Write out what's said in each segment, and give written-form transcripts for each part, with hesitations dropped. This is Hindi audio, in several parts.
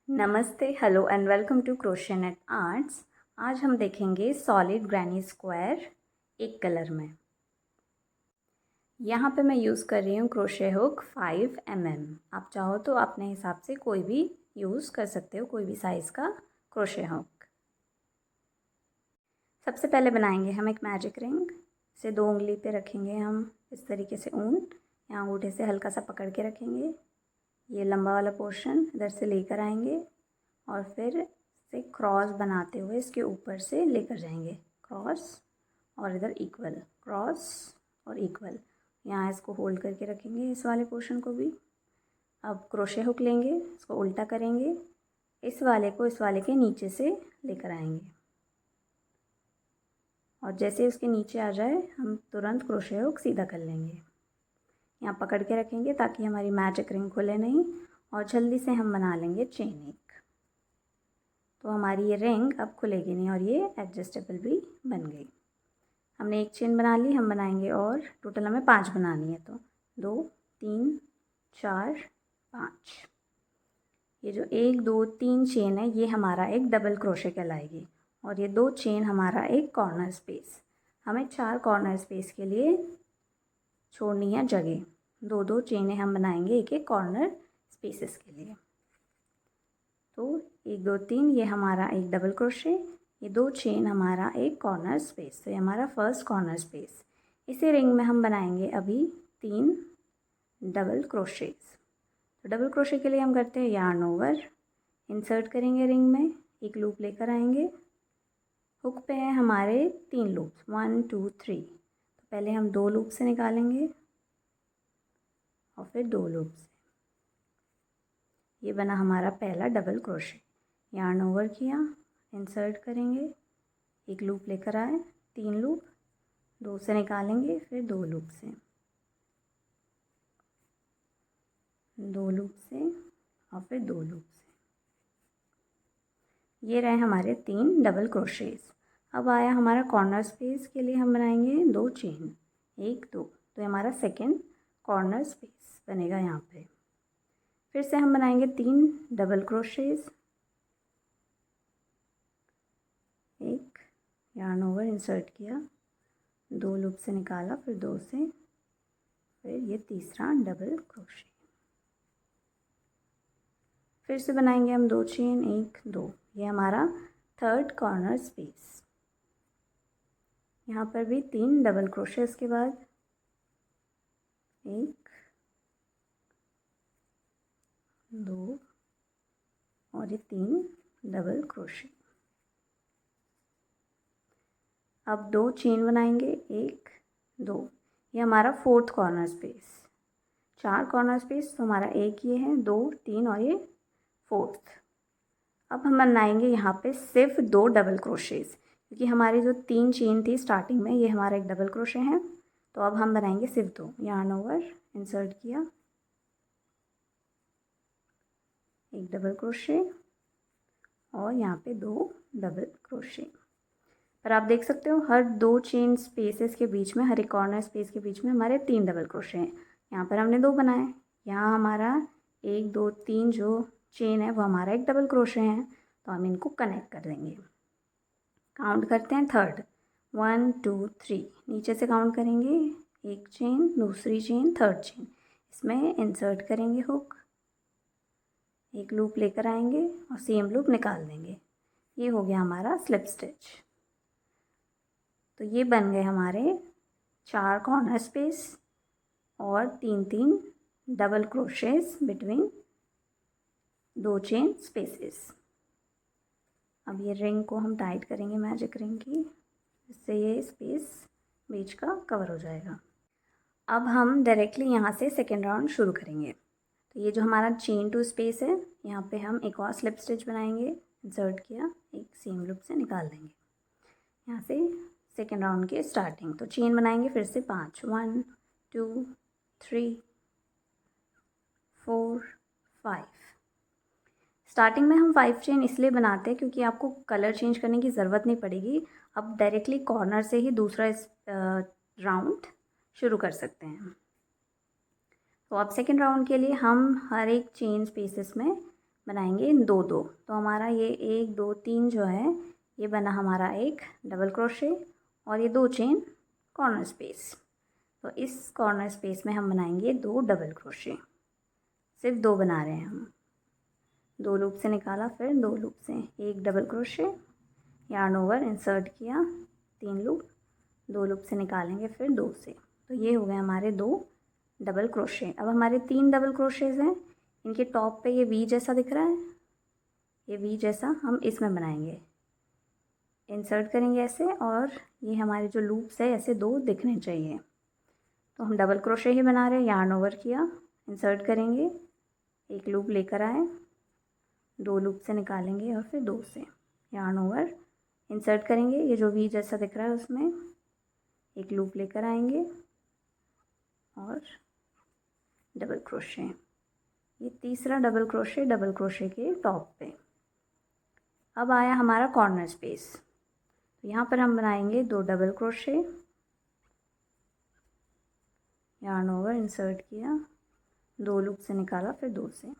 नमस्ते, hello and welcome to crochenet arts. आज हम देखेंगे सॉलिड ग्रैनी स्क्वायर एक कलर में। यहाँ पे मैं यूज़ कर रही हूँ क्रोशे हुक 5 mm। आप चाहो तो अपने हिसाब से कोई भी यूज़ कर सकते हो, कोई भी साइज़ का क्रोशे हुक। सबसे पहले बनाएंगे हम एक मैजिक रिंग। इसे 2 उंगली पे रखेंगे हम इस तरीके से ऊन, यहाँ अंगूठे से हल्का सा पकड़ के रखेंगे। ये लंबा वाला पोर्शन इधर से लेकर आएंगे और फिर से क्रॉस बनाते हुए इसके ऊपर से लेकर जाएंगे, क्रॉस और इधर इक्वल, क्रॉस और इक्वल। यहाँ इसको होल्ड करके रखेंगे इस वाले पोर्शन को भी। अब क्रोशे हुक लेंगे, इसको उल्टा करेंगे, इस वाले को इस वाले के नीचे से लेकर आएंगे और जैसे उसके नीचे आ जाए हम तुरंत क्रोशे हुक सीधा कर लेंगे। यहाँ पकड़ के रखेंगे ताकि हमारी मैजिक रिंग खुले नहीं और जल्दी से हम बना लेंगे चेन एक। तो हमारी ये रिंग अब खुलेगी नहीं और ये एडजस्टेबल भी बन गई। हमने एक चेन बना ली, हम बनाएंगे और टोटल हमें 5 बनानी है। तो 2 3 4 5, ये जो 1 2 3 चेन है ये हमारा एक डबल क्रोशे कहलाएगी और ये 2 चेन हमारा एक कॉर्नर स्पेस। हमें 4 कॉर्नर स्पेस के लिए छोड़नी है जगह। 2 2 चेनें हम बनाएंगे एक एक कॉर्नर स्पेसेस के लिए। तो 1 2 3 ये हमारा एक डबल क्रोशे, ये 2 चेन हमारा एक कॉर्नर स्पेस। तो ये हमारा फर्स्ट कॉर्नर स्पेस। इसी रिंग में हम बनाएंगे अभी 3 डबल क्रोशेस। तो डबल क्रोशे के लिए हम करते हैं यार्न ओवर, इंसर्ट करेंगे रिंग में, एक लूप लेकर आएंगे। हुक पे है हमारे 3 लूप्स, 1 2 3। तो पहले हम 2 लूप से निकालेंगे और फिर 2 लूप से। ये बना हमारा पहला डबल क्रोशे। यार्न ओवर किया, इंसर्ट करेंगे, एक लूप लेकर आए, 3 लूप, 2 से निकालेंगे, फिर 2 लूप से, 2 लूप से और फिर 2 लूप से। ये रहे हमारे 3 डबल क्रोशेस। अब आया हमारा कॉर्नर स्पेस के लिए हम बनाएंगे 2 चेन, 1 2। तो हमारा सेकेंड कॉर्नर स्पेस बनेगा यहाँ पे। फिर से हम बनाएंगे 3 डबल क्रोशेस, एक यार्न ओवर, इंसर्ट किया, 2 लूप से निकाला, फिर 2 से, फिर ये तीसरा डबल क्रोशे। फिर से बनाएंगे हम 2 चेन, 1 2। ये हमारा थर्ड कॉर्नर स्पेस। यहाँ पर भी 3 डबल क्रोशेस के बाद 1 2 और ये 3 डबल क्रोशे। अब 2 चेन बनाएंगे, 1 2। ये हमारा fourth corner space. 4 corner space तो हमारा एक ये है, 2 3 और ये फोर्थ। अब हम बनाएंगे यहाँ पे सिर्फ 2 डबल क्रोशेस, क्योंकि हमारी जो 3 चेन थी स्टार्टिंग में ये हमारा एक डबल क्रोशे है। तो अब हम बनाएंगे सिर्फ 2। यार्न ओवर, इंसर्ट किया, एक डबल क्रोशे और यहाँ पे 2 डबल क्रोशे। पर आप देख सकते हो हर 2 चेन स्पेसेस के बीच में, हर एक कॉर्नर स्पेस के बीच में हमारे 3 डबल क्रोशे हैं। यहाँ पर हमने 2 बनाए, यहाँ हमारा 1 2 3 जो चेन है वो हमारा एक डबल क्रोशे है। तो हम इनको कनेक्ट कर देंगे। काउंट करते हैं थर्ड, 1 2 3। नीचे से काउंट करेंगे, एक चेन, दूसरी चेन, थर्ड चेन। इसमें इंसर्ट करेंगे हुक, एक लूप लेकर आएंगे और सेम लूप निकाल देंगे। ये हो गया हमारा स्लिप स्टिच। तो ये बन गए हमारे 4 कॉर्नर स्पेस और 3 3 double crochets between 2 chain spaces. अब ये रिंग को हम टाइट करेंगे मैजिक रिंग की, जिससे ये स्पेस बीच का कवर हो जाएगा। अब हम डायरेक्टली यहाँ से सेकेंड राउंड शुरू करेंगे। तो ये जो हमारा चेन टू स्पेस है, यहाँ पे हम एक और स्लिप स्टिच बनाएंगे। इंसर्ट किया, एक सेम लूप से निकाल देंगे। यहाँ से सेकेंड राउंड की स्टार्टिंग। तो चेन बनाएंगे फिर से 5, 1 2 3 4 5। स्टार्टिंग में हम 5 चेन इसलिए बनाते हैं क्योंकि आपको कलर चेंज करने की ज़रूरत नहीं पड़ेगी। अब डायरेक्टली कॉर्नर से ही दूसरा राउंड शुरू कर सकते हैं। तो अब सेकेंड राउंड के लिए हम हर एक चेन स्पेसेस में बनाएंगे दो दो। तो हमारा ये 1 2 3 जो है ये बना हमारा एक डबल क्रोशे और ये 2 चेन कॉर्नर स्पेस। तो इस कॉर्नर स्पेस में हम बनाएंगे 2 डबल क्रोशे, सिर्फ 2 बना रहे हैं हम। 2 लूप से निकाला, फिर 2 लूप से 1 double crochet, yarn over, insert किया, 3 लूप, 2 लूप से निकालेंगे फिर 2 से। तो ये हो गए हमारे 2 डबल क्रोशे। अब हमारे 3 डबल क्रोशेज़ हैं, इनके टॉप पे ये वी जैसा दिख रहा है, ये वी जैसा हम इसमें बनाएंगे, इंसर्ट करेंगे ऐसे, और ये हमारे जो लूप्स है ऐसे 2 दिखने चाहिए। तो हम डबल क्रोशे ही बना रहे हैं। यार्न ओवर किया, इंसर्ट करेंगे, 1 लूप लेकर आए, 2 लूप से निकालेंगे और फिर 2 से यार्न ओवर, इंसर्ट करेंगे, ये जो वी जैसा दिख रहा है उसमें 1 लूप लेकर आएंगे और डबल क्रोशे। ये तीसरा डबल क्रोशे के टॉप पे। अब आया हमारा कॉर्नर स्पेस। तो यहाँ पर हम बनाएंगे 2 double crochet, yarn over, insert किया, 2 लूप से निकाला, फिर 2 से।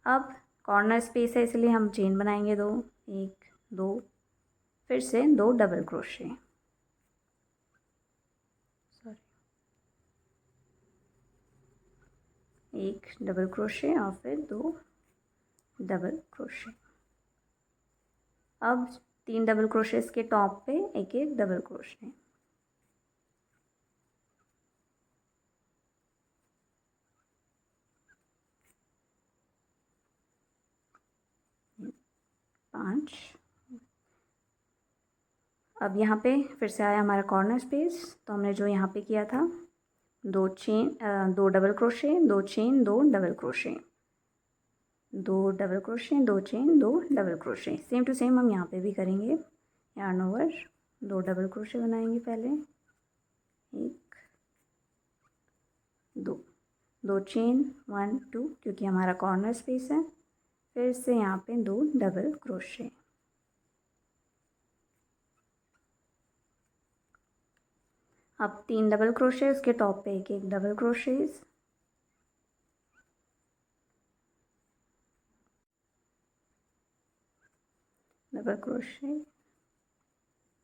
अब कॉर्नर स्पेस है इसलिए हम चेन बनाएंगे 2, 1 2, फिर से 2 डबल क्रोशे, 1 डबल क्रोशे और फिर 2 डबल क्रोशे। अब 3 डबल क्रोशेस के टॉप पे 1 डबल क्रोशे, पाँच। अब यहाँ पे फिर से आया हमारा कॉर्नर स्पेस। तो हमने जो यहाँ पे किया था 2 chain, 2 double crochet, 2 chain, 2 double crochet, 2 double crochet, 2 chain, 2 double crochet, same to same हम यहाँ पे भी करेंगे। यार्न ओवर, 2 डबल क्रोशे बनाएंगे पहले, 1 2, 2 चेन, 1 2, क्योंकि हमारा कॉर्नर स्पेस है, फिर से यहाँ पे 2 डबल क्रोशे। अब 3 डबल क्रोशे, उसके टॉप पे 1 double crochets, double crochet,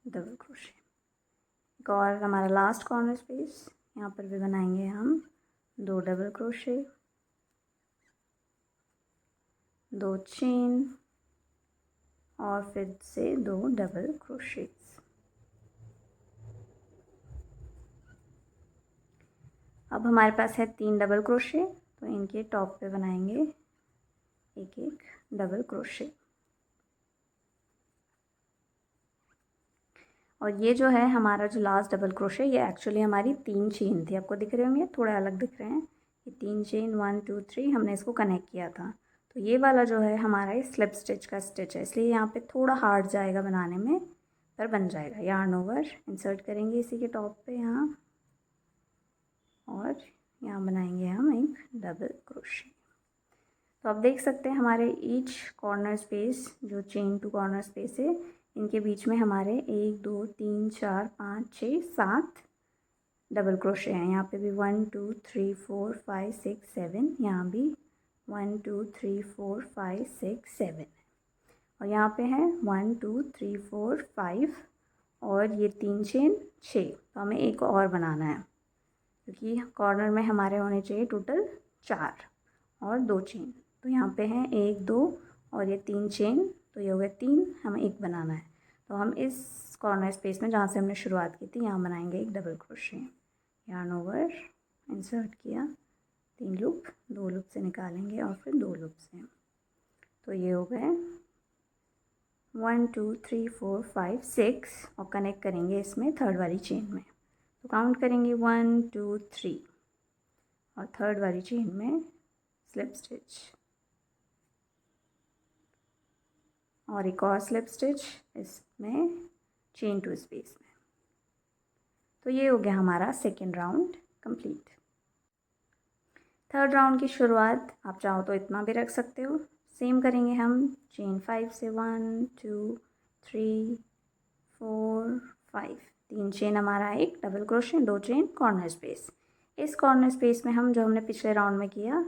double crochet. एक और हमारा लास्ट कॉर्नर स्पेस, यहाँ पर भी बनाएंगे हम 2 डबल क्रोशे, 2 चेन और फिर से 2 डबल क्रोशेज। अब हमारे पास है 3 डबल क्रोशे, तो इनके टॉप पे बनाएंगे 1 डबल क्रोशे। और ये जो है हमारा जो लास्ट डबल क्रोशे, ये एक्चुअली हमारी 3 चेन थी, आपको दिख रहे होंगे, थोड़े अलग दिख रहे हैं। ये 3 चेन 1 2 3 हमने इसको कनेक्ट किया था। तो ये वाला जो है हमारा ये स्लिप स्टिच का स्टिच है, इसलिए यहाँ पे थोड़ा हार्ड जाएगा बनाने में, पर बन जाएगा। यार्न ओवर, इंसर्ट करेंगे इसी के टॉप पे यहाँ, और यहाँ बनाएंगे हम एक डबल क्रोशे। तो आप देख सकते हैं हमारे ईच कॉर्नर स्पेस, जो चेन टू कॉर्नर स्पेस है, इनके बीच में हमारे 1 2 3 4 5 6 7 डबल क्रोशे हैं। यहाँ पे भी 1 2 3 4 5 6 7, यहाँ भी 1 2 3 4 5 6 7, और यहाँ पे है 1 2 3 4 5, और ये 3 चेन 6। तो हमें एक और बनाना है, क्योंकि कॉर्नर में हमारे होने चाहिए टोटल 4 और 2 चेन। तो यहाँ पे हैं 1 2 और ये 3 चेन, तो ये हो गए 3, हमें एक बनाना है। तो हम इस कॉर्नर स्पेस में जहाँ से हमने शुरुआत की थी, यहाँ बनाएंगे एक double crochet. Yarn over, insert किया, 3 लूप, 2 लूप से निकालेंगे और फिर 2 लूप से। तो ये हो गए 1 2 3 4 5 6, और कनेक्ट करेंगे इसमें थर्ड वाली चेन में। तो काउंट करेंगे 1 2 3, और थर्ड वाली चेन में स्लिप स्टिच, और एक और स्लिप स्टिच इसमें चेन टू स्पेस में। तो ये हो गया हमारा second round complete. Third round की शुरुआत आप चाहो तो इतना भी रख सकते हो। सेम करेंगे हम, चेन 5 से 1 2 3 4 5, 3 चेन हमारा, एक double crochet, 2 chain corner space. इस कॉर्नर स्पेस में हम जो हमने पिछले राउंड में किया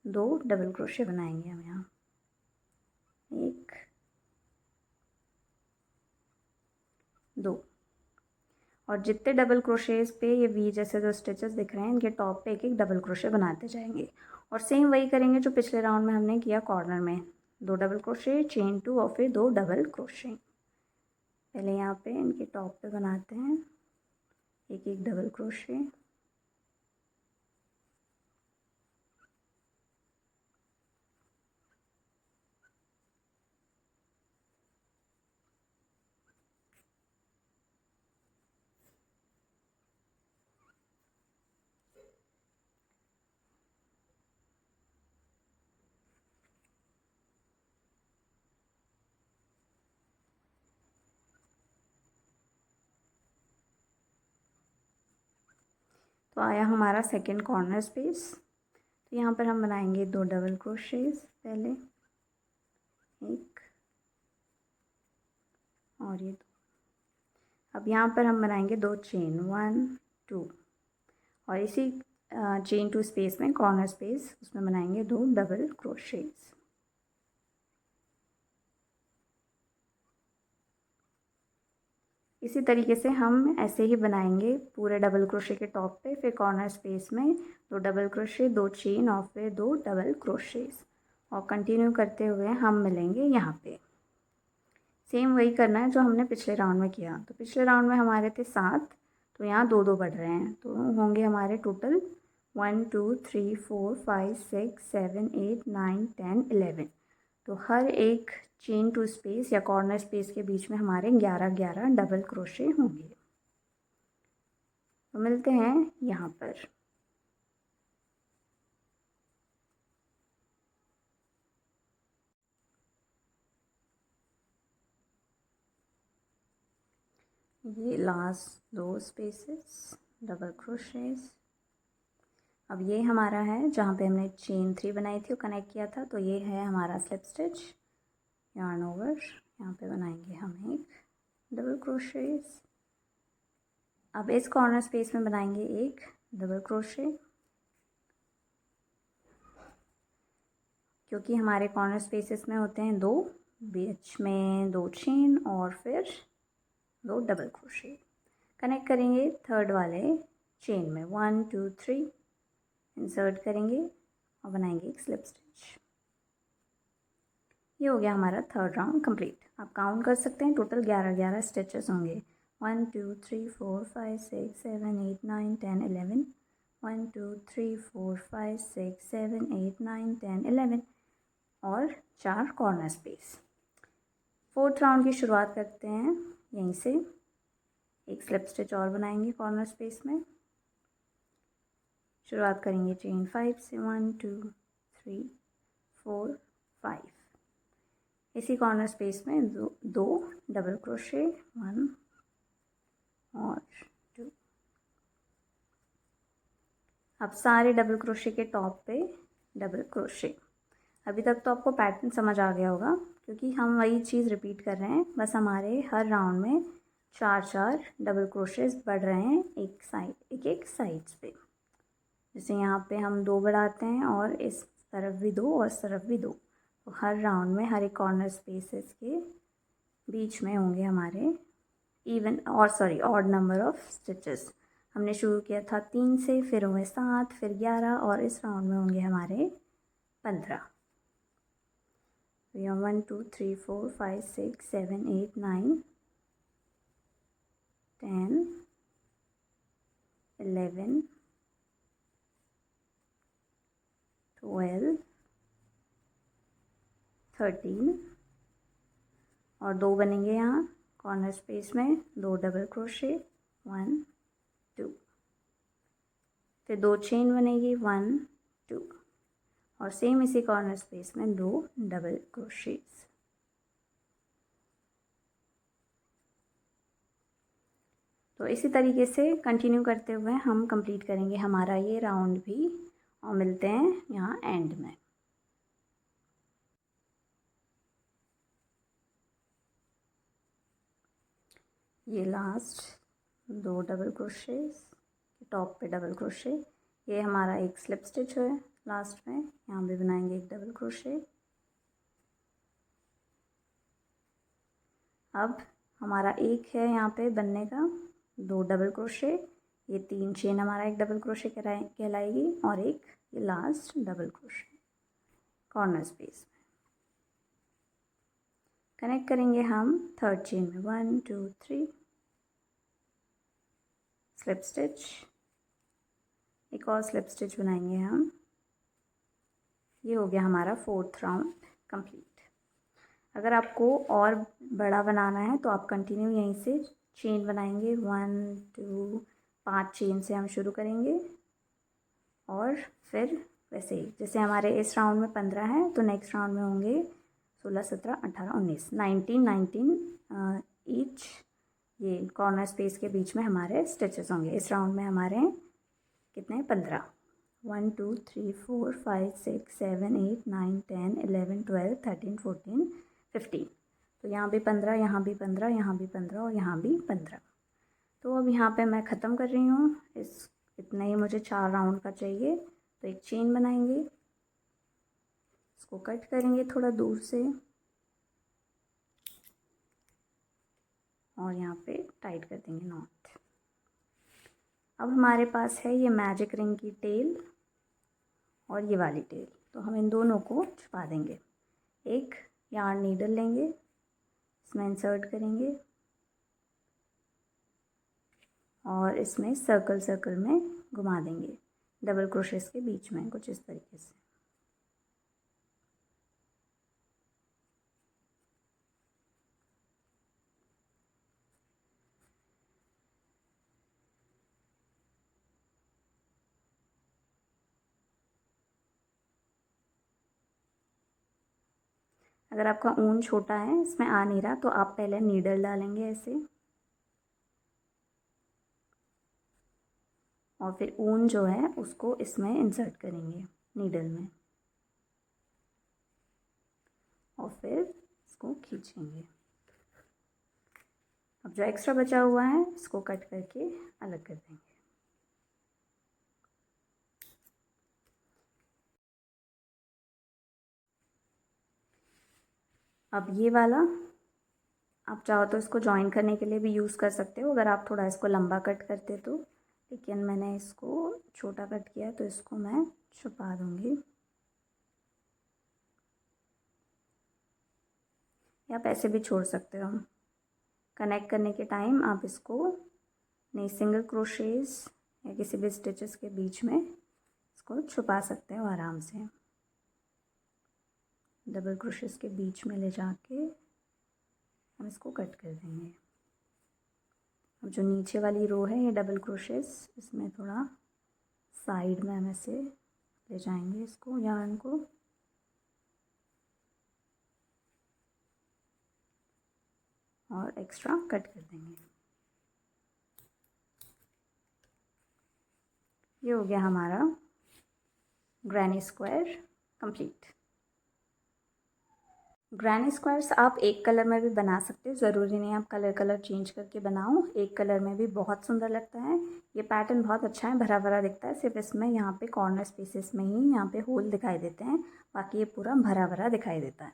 2 डबल क्रोशे बनाएंगे हम यहाँ। 2। और जितने डबल क्रोशेज पे ये वी जैसे जो स्टिचेस दिख रहे हैं इनके टॉप पे एक एक डबल क्रोशे बनाते जाएंगे। और सेम वही करेंगे जो पिछले राउंड में हमने किया कॉर्नर में, 2 डबल क्रोशे, चेन 2 और फिर 2 डबल क्रोशे। पहले यहाँ पे इनके टॉप पे बनाते हैं एक एक डबल क्रोशे। तो आया हमारा सेकंड कॉर्नर स्पेस। तो यहाँ पर हम बनाएंगे 2 डबल क्रोशेज पहले, एक और ये 2। अब यहाँ पर हम बनाएंगे 2 चेन, 1 2, और इसी चेन 2 स्पेस में कॉर्नर स्पेस उसमें बनाएंगे 2 डबल क्रोशेज। इसी तरीके से हम ऐसे ही बनाएंगे पूरे डबल क्रोशे के टॉप पे, फिर कॉर्नर स्पेस में 2 डबल क्रोशे, 2 चेन और फिर 2 डबल क्रोशेज, और कंटिन्यू करते हुए हम मिलेंगे यहाँ पे। सेम वही करना है जो हमने पिछले राउंड में किया। तो पिछले राउंड में हमारे थे 7, तो यहाँ 2 2 बढ़ रहे हैं, तो होंगे हमारे टोटल 1 2 3 4 5 6 7 8 9 10 11। तो हर एक चेन 2 स्पेस या कॉर्नर स्पेस के बीच में हमारे 11 11 डबल क्रोशे होंगे। तो मिलते हैं यहाँ पर। ये लास्ट 2 स्पेसेस डबल क्रोशेस। अब ये हमारा है जहाँ पे हमने चेन 3 बनाई थी और कनेक्ट किया था, तो ये है हमारा स्लिप स्टिच, yarn ओवर। यहाँ पे बनाएंगे हम एक डबल क्रोशेस। अब इस कॉर्नर स्पेस में बनाएंगे एक डबल क्रोशे, क्योंकि हमारे कॉर्नर स्पेसेस में होते हैं 2, बीच में 2 चेन और फिर 2 डबल क्रोशे। कनेक्ट करेंगे थर्ड वाले चेन में, 1 2 3 इंसर्ट करेंगे और बनाएंगे एक स्लिप स्टिच। ये हो गया हमारा थर्ड राउंड कंप्लीट। आप काउंट कर सकते हैं, टोटल 11 11 स्टिचेस होंगे। 1 2 3 4 5 6 7 8 9 10 11, 1 2 3 4 5 6 7 8 9 10 11, और 4 कॉर्नर स्पेस। फोर्थ राउंड की शुरुआत करते हैं यहीं से। एक स्लिप स्टिच और बनाएंगे कॉर्नर स्पेस में। शुरुआत करेंगे चेन 5 से, 1 2 3 4 5। इसी कॉर्नर स्पेस में दो डबल क्रोशे, 1 और 2। अब सारे डबल क्रोशे के टॉप पे डबल क्रोशे। अभी तक तो आपको पैटर्न समझ आ गया होगा, क्योंकि हम वही चीज़ रिपीट कर रहे हैं, बस हमारे हर राउंड में 4 4 डबल क्रोशेज बढ़ रहे हैं एक साइड, एक साइड्स पे। जैसे यहाँ पे हम 2 बढ़ाते हैं और इस तरफ भी 2 और इस तरफ भी 2। तो हर राउंड में हर एक कॉर्नर स्पेसेस के बीच में होंगे हमारे ऑड नंबर ऑफ स्टिचेस। हमने शुरू किया था 3 से, फिर हुए 7, फिर 11, और इस राउंड में होंगे हमारे 15। तो यहाँ 1 2 3 4 5 6 7 8 9 10 11 12 13, और 2 बनेंगे यहाँ कॉर्नर स्पेस में, 2 डबल क्रोशे, 1 2, फिर 2 चेन बनेगी, 1 2, और सेम इसी कॉर्नर स्पेस में 2 डबल क्रोशेस। तो इसी तरीके से कंटिन्यू करते हुए हम कंप्लीट करेंगे हमारा ये राउंड भी, और मिलते हैं यहाँ एंड में। ये लास्ट 2 डबल क्रोशेस, टॉप पे डबल क्रोशे। ये हमारा एक स्लिप स्टिच है लास्ट में, यहाँ भी बनाएंगे एक डबल क्रोशे। अब हमारा एक है यहाँ पे बनने का, 2 डबल क्रोशे, ये 3 चेन हमारा एक डबल क्रोशे कहलाएगी, और एक ये last double crochet corner space में। कनेक्ट करेंगे हम थर्ड चेन में, 1 2 3 स्लिप स्टिच, एक और स्लिप स्टिच बनाएंगे हम। ये हो गया हमारा 4th राउंड कंप्लीट। अगर आपको और बड़ा बनाना है तो आप कंटिन्यू यहीं से चेन बनाएंगे, 1 2 5 चेन से हम शुरू करेंगे, और फिर वैसे ही जैसे हमारे इस राउंड में 15 है तो नेक्स्ट राउंड में होंगे 16 17 18 19 19 ईच, ये कॉर्नर स्पेस के बीच में हमारे स्टिचेस होंगे। इस राउंड में हमारे कितने, 15, 1 2 3 4 5 6 7 8 9 10 11 12 13 14 15। तो यहाँ भी 15, यहाँ भी 15, यहाँ भी 15 और यहाँ भी 15। तो अब यहाँ पे मैं ख़त्म कर रही हूँ, इतना ही मुझे 4 राउंड का चाहिए। तो एक चेन बनाएंगे, इसको कट करेंगे थोड़ा दूर से, और यहाँ पे टाइट कर देंगे नॉट। अब हमारे पास है ये मैजिक रिंग की टेल और ये वाली टेल, तो हम इन दोनों को छुपा देंगे। एक यार्न नीडल लेंगे, इसमें इंसर्ट करेंगे और इसमें सर्कल सर्कल में घुमा देंगे डबल क्रोशेस के बीच में, कुछ इस तरीके से। अगर आपका ऊन छोटा है, इसमें आ नहीं रहा, तो आप पहले नीडल डालेंगे ऐसे, और फिर ऊन जो है उसको इसमें इंसर्ट करेंगे नीडल में, और फिर इसको खींचेंगे। अब जो एक्स्ट्रा बचा हुआ है इसको कट करके अलग कर देंगे। अब ये वाला आप चाहो तो इसको जॉइन करने के लिए भी यूज़ कर सकते हो, अगर आप थोड़ा इसको लंबा कट करते तो, लेकिन मैंने इसको छोटा कट किया तो इसको मैं छुपा दूँगी। या आप ऐसे भी छोड़ सकते हो। कनेक्ट करने के टाइम आप इसको नहीं सिंगल क्रोशेस या किसी भी स्टिचेस के बीच में इसको छुपा सकते हो आराम से। डबल क्रोशेस के बीच में ले जाके हम इसको कट कर देंगे। अब जो नीचे वाली रो है ये डबल क्रोशेस, इसमें थोड़ा साइड में हम ऐसे ले जाएंगे इसको, यार्न को, और एक्स्ट्रा कट कर देंगे। ये हो गया हमारा granny square complete. Granny squares आप एक कलर में भी बना सकते हो, ज़रूरी नहीं आप कलर चेंज करके बनाओ, एक कलर में भी बहुत सुंदर लगता है। ये पैटर्न बहुत अच्छा है, भरा भरा दिखता है, सिर्फ इसमें यहाँ पे कॉर्नर स्पेसेस में ही यहाँ पे होल दिखाई देते हैं, बाकी ये पूरा भरा भरा दिखाई देता है।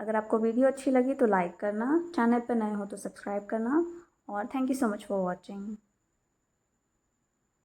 अगर आपको वीडियो अच्छी लगी तो लाइक करना, चैनल पर नए हो तो सब्सक्राइब करना, और thank you so much for watching.